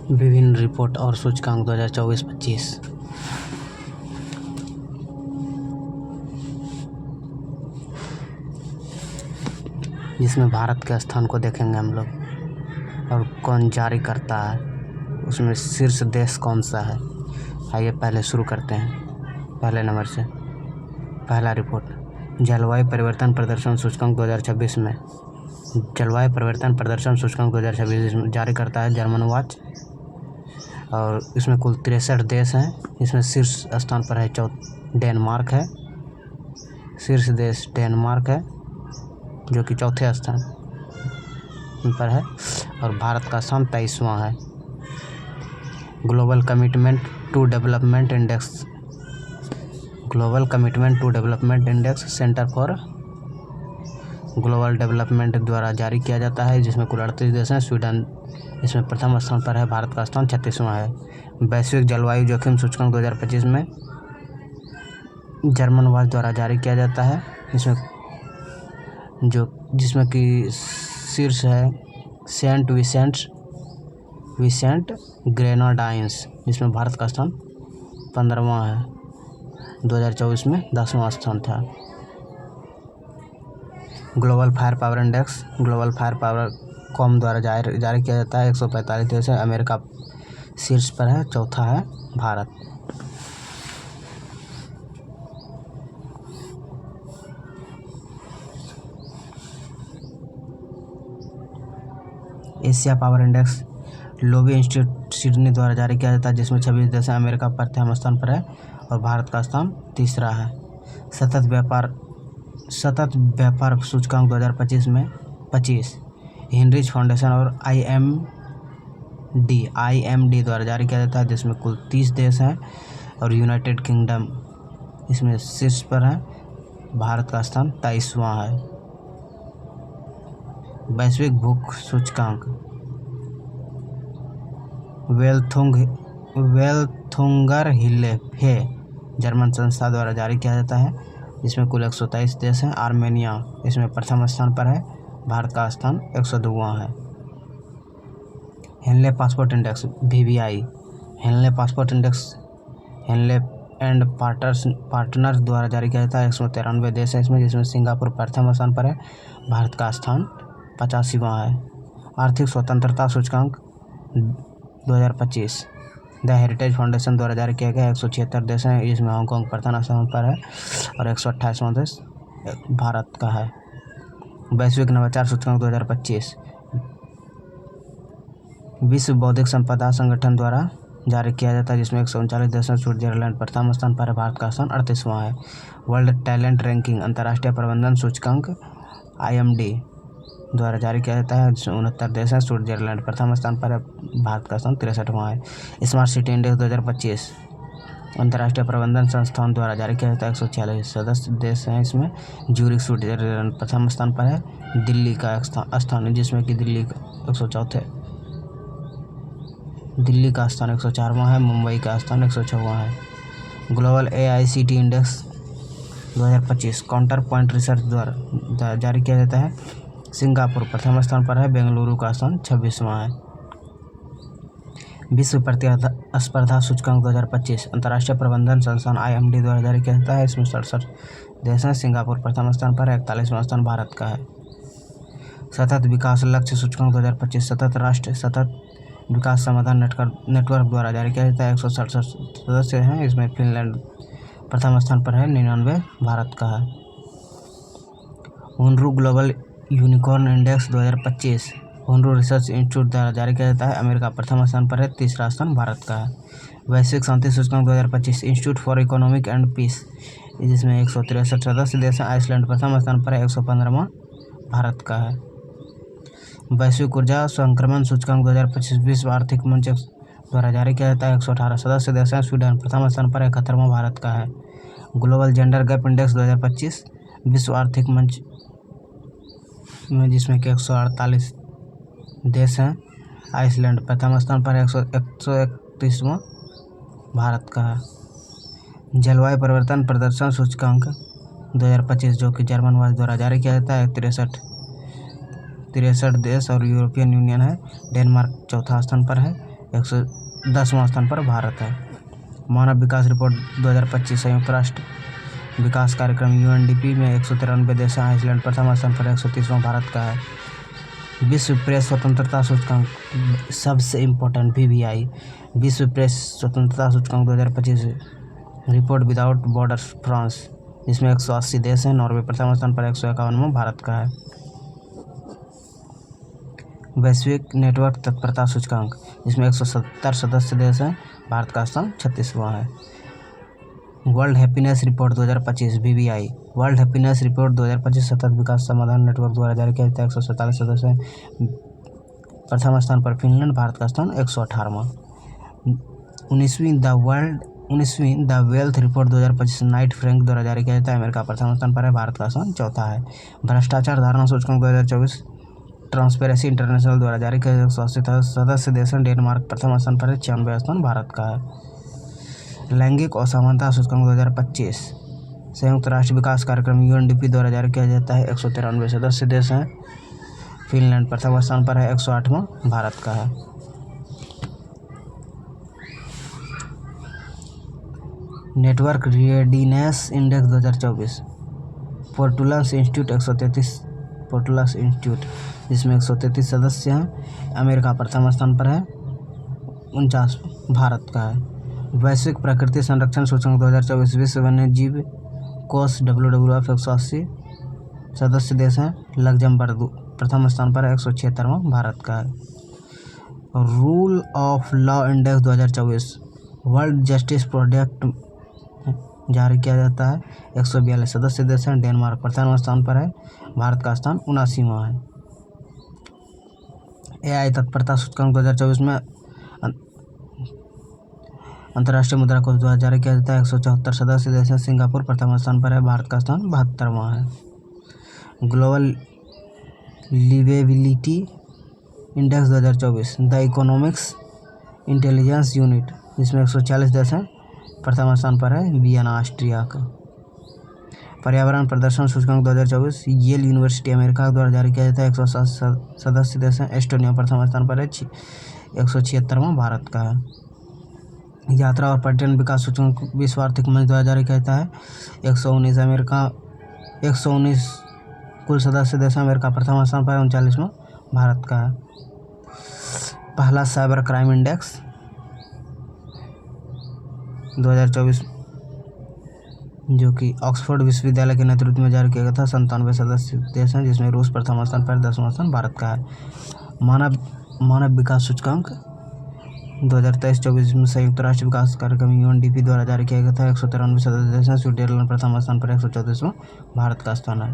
विभिन्न रिपोर्ट और सूचकांक 2024-25। जिसमें भारत के स्थान को देखेंगे हम लोग और कौन जारी करता है, उसमें शीर्ष देश कौन सा है। आइए पहले शुरू करते हैं पहले नंबर से। पहला रिपोर्ट जलवायु परिवर्तन प्रदर्शन सूचकांक 2026 में जलवायु परिवर्तन प्रदर्शन सूचकांक 2026 जारी करता है जर्मन वॉच। और इसमें कुल 63 देश हैं। इसमें शीर्ष स्थान पर है डेनमार्क है। शीर्ष देश डेनमार्क है जो कि चौथे स्थान पर है और भारत का स्थान 23वां है। Global commitment to development index center for global development द्वारा जारी किया जाता है, जिसमें कुल 38 देश हैं। स्वीडन इसमें प्रथम स्थान पर है। भारत का स्थान 36वां है। वैश्विक जलवायु जोखिम सूचकांक 2025 में जर्मन वॉच द्वारा जारी किया जाता है, जिसमें कि शीर्ष है सेंट विसेंट ग्रेनाडाइंस, जिसमें भारत का स्थान 15वां है। 2024 में 10वां स्थान था। ग्लोबल फायर पावर कॉम द्वारा जारी किया जाता है। 145 देश है। अमेरिका शीर्ष पर है, चौथा है Bharat. Asia power index lobby institute Sydney द्वारा जारी किया जाता है, जिसमें 26 देश हैं। अमेरिका प्रथम स्थान पर है और भारत का स्थान तीसरा है। सतत व्यापार सूचकांक 2025 में 25 हेनरिच फाउंडेशन और IMD द्वारा जारी किया जाता है, जिसमें कुल 30 देश हैं और यूनाइटेड किंगडम इसमें शीर्ष पर है। भारत का स्थान 23वां है। वैश्विक भूख सूचकांक वेल्थुंगर हिल्फे जर्मन संस्था द्वारा जारी किया जाता है, जिसमें कुल 123 देश हैं। आर्मेनिया इसमें प्रथम स्थान पर है। भारत का स्थान 102वां है। Henley passport index VBI Henley and partners द्वारा जारी किया जाता है। 193 देश है इसमें, जिसमें सिंगापुर प्रथम स्थान पर है। भारत का स्थान 85वां है। आर्थिक स्वतंत्रता सूचकांक 2025 द हेरिटेज फाउंडेशन द्वारा जारी किया गया। 176 देश हैं, जिसमें हांगकांग प्रथम स्थान पर है और 128वां देश भारत का है। वैश्विक नवाचार सूचकांक 2025 विश्व बौद्धिक संपदा संगठन द्वारा जारी किया जाता है, जिसमें 139 देश हैं। स्विट्जरलैंड प्रथम स्थान पर है। भारत का स्थान 38वां है। वर्ल्ड टैलेंट रैंकिंग अंतर्राष्ट्रीय प्रबंधन सूचकांक IMD द्वारा जारी किया जाता है, जिसमें 69 देश हैं। स्विट्जरलैंड प्रथम स्थान पर है। भारत का स्थान 63वां है। स्मार्ट सिटी इंडेक्स 2025 अंतर्राष्ट्रीय प्रबंधन संस्थान द्वारा जारी किया जाता है। 146 सदस्य देश हैं इसमें। ज्यूरिख स्विट्जरलैंड प्रथम स्थान पर है। दिल्ली का स्थान है, जिसमें कि दिल्ली का स्थान 104वां है। मुंबई का स्थान 106वां है। Global AICT index 2025 counter point research द्वारा जारी किया जाता है। सिंगापुर प्रथम स्थान पर है। बेंगलुरु का स्थान 26वां है। विश्व प्रतिस्पर्धा सूचकांक 2025 अंतर्राष्ट्रीय प्रबंधन संस्थान IMD द्वारा जारी किया जाता है। इसमें 67 देश हैं। सिंगापुर प्रथम स्थान पर है। 41वां स्थान भारत का है। सतत विकास लक्ष्य सूचकांक 2025 सतत विकास समाधान नेटवर्क द्वारा जारी किया जाता है। 167 सदस्य हैं इसमें। फिनलैंड प्रथम स्थान पर है। 99 भारत का है। हुनरू ग्लोबल यूनिकॉर्न इंडेक्स 2025 हुनरू रिसर्च इंस्टीट्यूट द्वारा जारी किया जाता है। अमेरिका प्रथम स्थान पर है। तीसरा स्थान भारत का है। वैश्विक शांति सूचकांक 2025 institute for economic and peace, जिसमें 163 सदस्य देश हैं। आइसलैंड प्रथम स्थान पर है। 115वां भारत का है। वैश्विक ऊर्जा संक्रमण सूचकांक 2025 विश्व आर्थिक मंच द्वारा जारी किया जाता है। 118 सदस्य देश हैं। स्वीडन प्रथम स्थान पर है। 71वां भारत का है। ग्लोबल जेंडर गैप इंडेक्स 2025 विश्व आर्थिक मंच में, जिसमें कि 148 देश हैं। आइसलैंड प्रथम स्थान पर है। 131वां भारत का है। जलवायु परिवर्तन प्रदर्शन सूचकांक 2025 जो कि जर्मन वॉच द्वारा जारी किया जाता है। 63 देश और यूरोपियन यूनियन है। डेनमार्क चौथा स्थान पर है। 110वां स्थान पर भारत है। मानव विकास रिपोर्ट 2025 संयुक्त राष्ट्र विकास कार्यक्रम यूएनडीपी में 193 देश हैं। आइसलैंड प्रथम स्थान पर 130वां भारत का है। विश्व प्रेस स्वतंत्रता सूचकांक सबसे इम्पोर्टेंट VBI विश्व प्रेस स्वतंत्रता सूचकांक 2025 रिपोर्ट विदाउट बॉर्डर्स फ्रांस, जिसमें 180 देश हैं। नॉर्वे प्रथम स्थान पर 151वां भारत का है। वैश्विक नेटवर्क तत्परता सूचकांक, जिसमें 170 सदस्य देश हैं। भारत का स्थान 36वां है। World happiness report 2025 VBI world happiness report 2025 सतत विकास समाधान नेटवर्क द्वारा जारी किया जाता है। 147 सदस्य हैं। प्रथम स्थान पर फिनलैंड, भारत का स्थान 118वां। 19वीं the wealth report 2025 Knight Frank द्वारा जारी किया जाता है। अमेरिका प्रथम स्थान पर है, भारत का स्थान चौथा है। भ्रष्टाचार धारणा सूचकांक 2024 ट्रांसपेरेंसी इंटरनेशनल द्वारा जारी किया 180 सदस्य देश हैं। डेनमार्क प्रथम स्थान पर है, 96वां स्थान भारत का है। लैंगिक असमानता सूचकांक 2025 संयुक्त राष्ट्र विकास कार्यक्रम यूएनडीपी द्वारा जारी किया जाता है। 193 सदस्य देश हैं। फिनलैंड प्रथम स्थान पर है, 108वां भारत का है। Network readiness index 2024 Portulans institute 133 Portulans institute, जिसमें 133 सदस्य हैं। अमेरिका प्रथम स्थान पर है, 49 भारत का है। वैश्विक प्रकृति संरक्षण सूचकांक 2024 विश्व वन्यजीव कोष WWF 180 सदस्य देश हैं। लग्जमबर्ग प्रथम स्थान पर है, 176वां भारत का है। Rule of law index 2024 world justice project जारी किया जाता है। 142 सदस्य देश हैं। डेनमार्क प्रथम स्थान पर है, भारत का स्थान 79वां है। AI तत्परता सूचकांक 2024 में अंतर्राष्ट्रीय मुद्रा कोष द्वारा जारी किया जाता है। 174 सदस्य देश हैं। सिंगापुर प्रथम स्थान पर है, भारत का स्थान 72वां है। Global liveability index 2024 the economics intelligence unit, जिसमें 140 देश हैं। प्रथम स्थान पर है, वियना ऑस्ट्रिया का। पर्यावरण प्रदर्शन सूचकांक 2024 येल यूनिवर्सिटी अमेरिका द्वारा जारी किया जाता है। 107 सदस्य देश हैं। एस्टोनिया प्रथम स्थान पर है, 176वां भारत का है। यात्रा और पर्यटन विकास सूचकांक विश्व आर्थिक मंच द्वारा जारी किया जाता है। 119 अमेरिका 119 कुल सदस्य देश अमेरिका प्रथम स्थान पर 39वां भारत का है। पहला साइबर क्राइम इंडेक्स 2024 जो कि ऑक्सफोर्ड विश्वविद्यालय के नेतृत्व में जारी किया गया था। 97 सदस्य देश हैं, जिसमें रूस प्रथम स्थान पर 10वां स्थान भारत का है। मानव विकास सूचकांक 2023-24 में संयुक्त राष्ट्र विकास कार्यक्रम यूएनडीपी द्वारा जारी किया गया था। 193 सदस्य देश हैं। स्विट्जरलैंड प्रथम स्थान पर 134वां भारत का स्थान है।